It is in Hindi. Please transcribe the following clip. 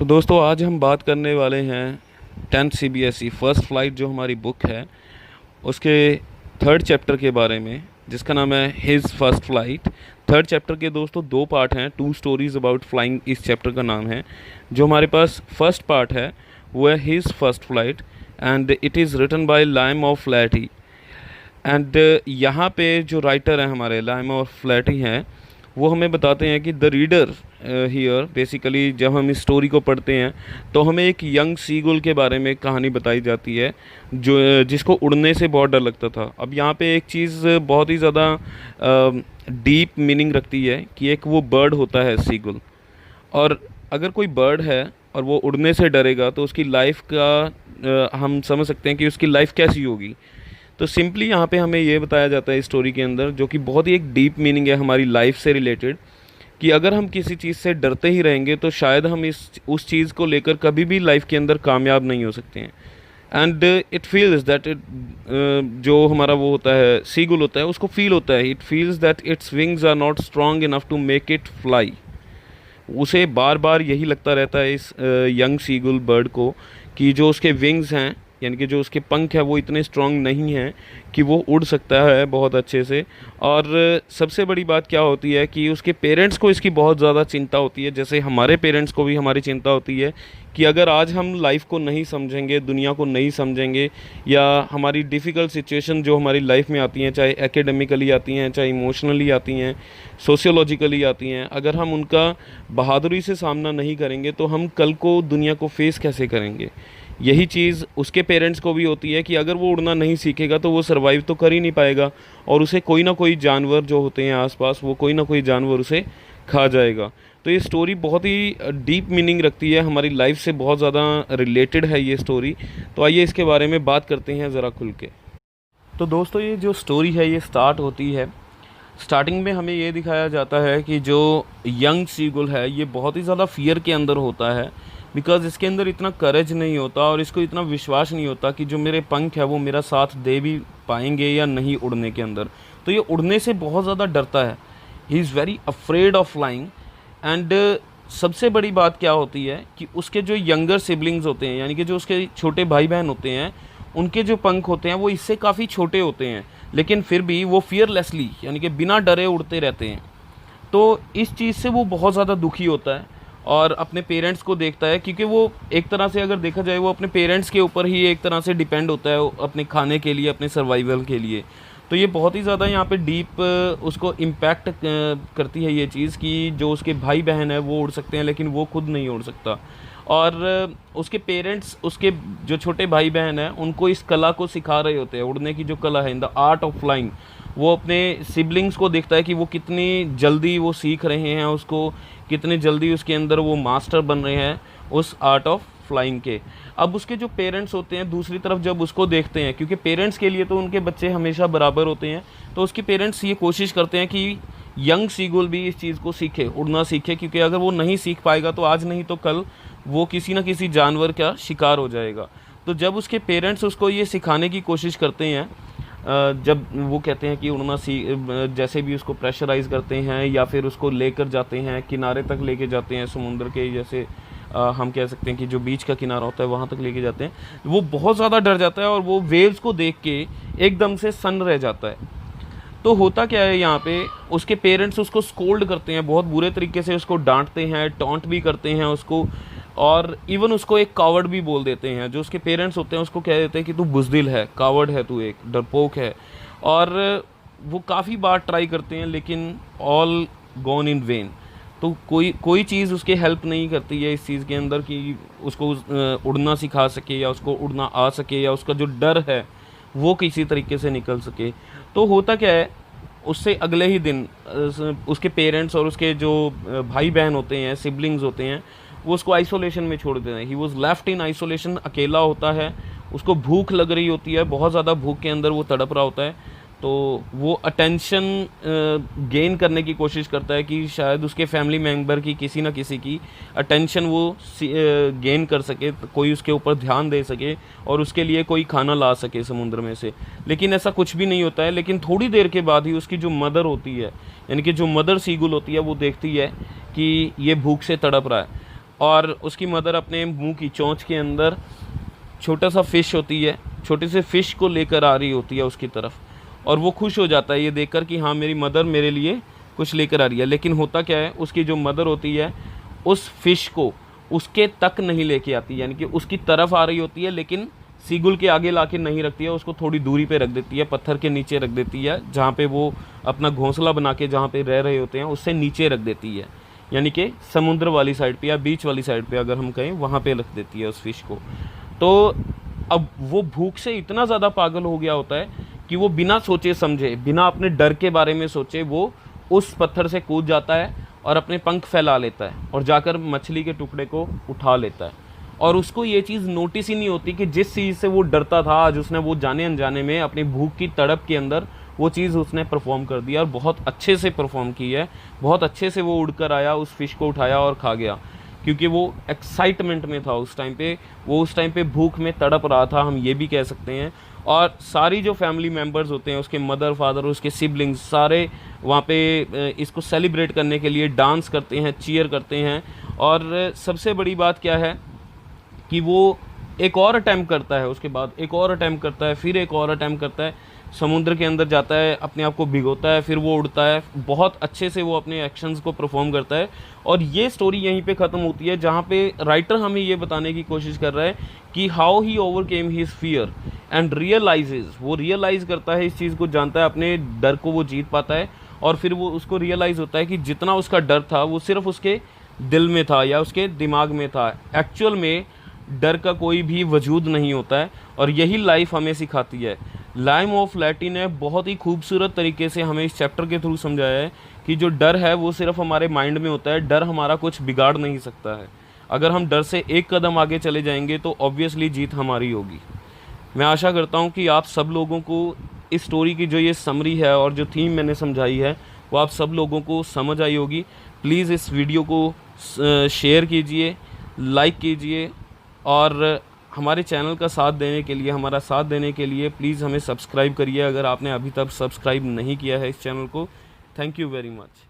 तो दोस्तों आज हम बात करने वाले हैं 10th CBSE फर्स्ट फ्लाइट जो हमारी बुक है उसके थर्ड चैप्टर के बारे में, जिसका नाम है his first flight. Third chapter के दोस्तों दो पार्ट हैं, टू स्टोरीज अबाउट फ्लाइंग इस चैप्टर का नाम है। जो हमारे पास फर्स्ट पार्ट है वो है his first flight and it is written by Liam O'Flaherty. And यहाँ पे जो राइटर हैं हमारे लाइम ऑफ फ्लैटी हैं वो हमें बताते हैं कि द रीडर हियर बेसिकली जब हम इस स्टोरी को पढ़ते हैं तो हमें एक यंग सीगुल के बारे में कहानी बताई जाती है जो जिसको उड़ने से बहुत डर लगता था। अब यहाँ पे एक चीज़ बहुत ही ज़्यादा डीप मीनिंग रखती है कि एक वो बर्ड होता है सीगुल, और अगर कोई बर्ड है और वो उड़ने से डरेगा तो उसकी लाइफ का हम समझ सकते हैं कि उसकी लाइफ कैसी होगी। तो सिंपली यहाँ पे हमें ये बताया जाता है इस स्टोरी के अंदर, जो कि बहुत ही एक डीप मीनिंग है हमारी लाइफ से रिलेटेड, कि अगर हम किसी चीज़ से डरते ही रहेंगे तो शायद हम उस चीज़ को लेकर कभी भी लाइफ के अंदर कामयाब नहीं हो सकते हैं। And it feels that it जो हमारा वो होता है सीगुल होता है उसको फील होता है, it feels that its wings are not strong enough to make it fly. उसे बार बार यही लगता रहता है इस यंग सीगुल बर्ड को कि जो उसके विंग्स हैं यानी कि जो उसके पंख है वो इतने स्ट्रॉन्ग नहीं हैं कि वो उड़ सकता है बहुत अच्छे से। और सबसे बड़ी बात क्या होती है कि उसके पेरेंट्स को इसकी बहुत ज़्यादा चिंता होती है, जैसे हमारे पेरेंट्स को भी हमारी चिंता होती है कि अगर आज हम लाइफ को नहीं समझेंगे, दुनिया को नहीं समझेंगे, या हमारी डिफ़िकल्ट सिचुएशन जो हमारी लाइफ में आती हैं, चाहे एकेडमिकली आती हैं, चाहे इमोशनली आती हैं, सोशियोलॉजिकली आती हैं, अगर हम उनका बहादुरी से सामना नहीं करेंगे तो हम कल को दुनिया को फेस कैसे करेंगे। यही चीज़ उसके पेरेंट्स को भी होती है कि अगर वो उड़ना नहीं सीखेगा तो वो सर्वाइव तो कर ही नहीं पाएगा और उसे कोई ना कोई जानवर जो होते हैं आसपास, वो कोई ना कोई जानवर उसे खा जाएगा। तो ये स्टोरी बहुत ही डीप मीनिंग रखती है, हमारी लाइफ से बहुत ज़्यादा रिलेटेड है ये स्टोरी। तो आइए इसके बारे में बात करते हैं ज़रा खुल के। तो दोस्तों ये जो स्टोरी है ये स्टार्ट होती है, स्टार्टिंग में हमें ये दिखाया जाता है कि जो यंग सीगुल है ये बहुत ही ज़्यादा फियर के अंदर होता है, बिकॉज़ इसके अंदर इतना करेज नहीं होता और इसको इतना विश्वास नहीं होता कि जो मेरे पंख है वो मेरा साथ दे भी पाएंगे या नहीं उड़ने के अंदर। तो ये उड़ने से बहुत ज़्यादा डरता है, he is very afraid of flying. And सबसे बड़ी बात क्या होती है कि उसके जो यंगर सिबलिंग्स होते हैं यानी कि जो उसके छोटे भाई बहन होते हैं, उनके जो पंख होते हैं वो इससे काफ़ी छोटे होते हैं, लेकिन फिर भी वो फियरलेसली यानी कि बिना डरे उड़ते रहते हैं। तो इस चीज़ से वो बहुत ज़्यादा दुखी होता है और अपने पेरेंट्स को देखता है, क्योंकि वो एक तरह से अगर देखा जाए वो अपने पेरेंट्स के ऊपर ही एक तरह से डिपेंड होता है अपने खाने के लिए, अपने सर्वाइवल के लिए। तो ये बहुत ही ज़्यादा यहाँ पे डीप उसको इम्पैक्ट करती है ये चीज़ कि जो उसके भाई बहन है वो उड़ सकते हैं लेकिन वो खुद नहीं उड़ सकता। और उसके पेरेंट्स उसके जो छोटे भाई बहन हैं उनको इस कला को सिखा रहे होते हैं, उड़ने की जो कला है, in the art of flying. वो अपने सिबलिंग्स को देखता है कि वो कितनी जल्दी वो सीख रहे हैं, उसको कितने जल्दी उसके अंदर वो मास्टर बन रहे हैं उस आर्ट ऑफ फ्लाइंग के। अब उसके जो पेरेंट्स होते हैं दूसरी तरफ जब उसको देखते हैं, क्योंकि पेरेंट्स के लिए तो उनके बच्चे हमेशा बराबर होते हैं, तो उसके पेरेंट्स ये कोशिश करते हैं कि यंग सीगुल भी इस चीज़ को सीखे, उड़ना सीखे, क्योंकि अगर वो नहीं सीख पाएगा तो आज नहीं तो कल वो किसी न किसी जानवर का शिकार हो जाएगा। तो जब उसके पेरेंट्स उसको ये सिखाने की कोशिश करते हैं, जब वो कहते हैं कि उड़ना जैसे भी उसको प्रेशराइज़ करते हैं या फिर उसको लेकर जाते हैं किनारे तक लेके जाते हैं, समुद्र के जैसे हम कह सकते हैं कि जो बीच का किनारा होता है वहाँ तक लेके जाते हैं, वो बहुत ज़्यादा डर जाता है और वो वेव्स को देख के एकदम से सन्न रह जाता है। तो होता क्या है यहाँ पे, उसके पेरेंट्स उसको स्कोल्ड करते हैं, बहुत बुरे तरीके से उसको डांटते हैं, टॉन्ट भी करते हैं उसको, और इवन उसको एक कावर्ड भी बोल देते हैं। जो उसके पेरेंट्स होते हैं उसको कह देते हैं कि तू बुज़दिल है, कावर्ड है, तू एक डरपोक है। और वो काफ़ी बार ट्राई करते हैं लेकिन ऑल गॉन इन वेन। तो कोई चीज़ उसके हेल्प नहीं करती है इस चीज़ के अंदर कि उसको उड़ना सिखा सके या उसको उड़ना आ सके या उसका जो डर है वो किसी तरीके से निकल सके। तो होता क्या है, उससे अगले ही दिन उसके पेरेंट्स और उसके जो भाई बहन होते हैं, सिबलिंग्स होते हैं, वो उसको आइसोलेशन में छोड़ देते हैं। He was left in isolation, अकेला होता है, उसको भूख लग रही होती है, बहुत ज़्यादा भूख के अंदर वो तड़प रहा होता है। तो वो अटेंशन गेन करने की कोशिश करता है कि शायद उसके फैमिली मेम्बर की किसी ना किसी की अटेंशन वो गेन कर सके, तो कोई उसके ऊपर ध्यान दे सके और उसके लिए कोई खाना ला सके समुद्र में से। लेकिन ऐसा कुछ भी नहीं होता है। लेकिन थोड़ी देर के बाद ही उसकी जो मदर होती है यानी कि जो मदर सीगुल होती है वो देखती है कि ये भूख से तड़प रहा है। और उसकी मदर अपने मुंह की चोंच के अंदर छोटा सा फ़िश होती है, छोटे से फ़िश को लेकर आ रही होती है उसकी तरफ, और वो खुश हो जाता है ये देखकर कि हाँ मेरी मदर मेरे लिए कुछ लेकर आ रही है। लेकिन होता क्या है, उसकी जो मदर होती है उस फ़िश को उसके तक नहीं लेके आती, यानी कि उसकी तरफ आ रही होती है लेकिन सीगुल के आगे लाके नहीं रखती है, उसको थोड़ी दूरी पे रख देती है, पत्थर के नीचे रख देती है, जहाँ पे वो अपना घोंसला बना के जहाँ पे रह रहे होते हैं उससे नीचे रख देती है, यानी कि समुद्र वाली साइड पे या बीच वाली साइड पे अगर हम कहें वहाँ पे रख देती है उस फिश को। तो अब वो भूख से इतना ज़्यादा पागल हो गया होता है कि वो बिना सोचे समझे, बिना अपने डर के बारे में सोचे, वो उस पत्थर से कूद जाता है और अपने पंख फैला लेता है और जाकर मछली के टुकड़े को उठा लेता है। और उसको ये चीज़ नोटिस ही नहीं होती कि जिस चीज़ से वो डरता था आज उसने वो जाने अनजाने में अपनी भूख की तड़प के अंदर वो चीज़ उसने परफॉर्म कर दिया और बहुत अच्छे से परफॉर्म की है। बहुत अच्छे से वो उड़कर आया, उस फिश को उठाया और खा गया, क्योंकि वो एक्साइटमेंट में था उस टाइम पे, वो उस टाइम पे भूख में तड़प रहा था, हम ये भी कह सकते हैं। और सारी जो फैमिली मेम्बर्स होते हैं, उसके मदर फादर, उसके सिबलिंग्स, सारे वहाँ पे इसको सेलिब्रेट करने के लिए डांस करते हैं, चीयर करते हैं। और सबसे बड़ी बात क्या है कि वो एक और अटैम्प्ट करता है, उसके बाद एक और अटैम्प्ट करता है, फिर एक और अटैम्प्ट करता है, समुद्र के अंदर जाता है, अपने आप को भिगोता है, फिर वो उड़ता है, बहुत अच्छे से वो अपने एक्शंस को परफॉर्म करता है। और ये स्टोरी यहीं पे ख़त्म होती है, जहाँ पे राइटर हमें ये बताने की कोशिश कर रहा है कि how he overcame his fear and realises, वो रियलाइज़ करता है, इस चीज़ को जानता है, अपने डर को वो जीत पाता है। और फिर वो उसको रियलाइज़ होता है कि जितना उसका डर था वो सिर्फ उसके दिल में था या उसके दिमाग में था, एक्चुअल में डर का कोई भी वजूद नहीं होता है। और यही लाइफ हमें सिखाती है। लाइम ऑफ लैटी ने बहुत ही खूबसूरत तरीके से हमें इस चैप्टर के थ्रू समझाया है कि जो डर है वो सिर्फ हमारे माइंड में होता है, डर हमारा कुछ बिगाड़ नहीं सकता है। अगर हम डर से एक कदम आगे चले जाएंगे तो ऑब्वियसली जीत हमारी होगी। मैं आशा करता हूँ कि आप सब लोगों को इस स्टोरी की जो ये समरी है और जो थीम मैंने समझाई है वो आप सब लोगों को समझ आई होगी। प्लीज़ इस वीडियो को शेयर कीजिए, लाइक कीजिए, और हमारे चैनल का साथ देने के लिए, हमारा साथ देने के लिए प्लीज़ हमें सब्सक्राइब करिए अगर आपने अभी तक सब्सक्राइब नहीं किया है इस चैनल को। Thank you very much.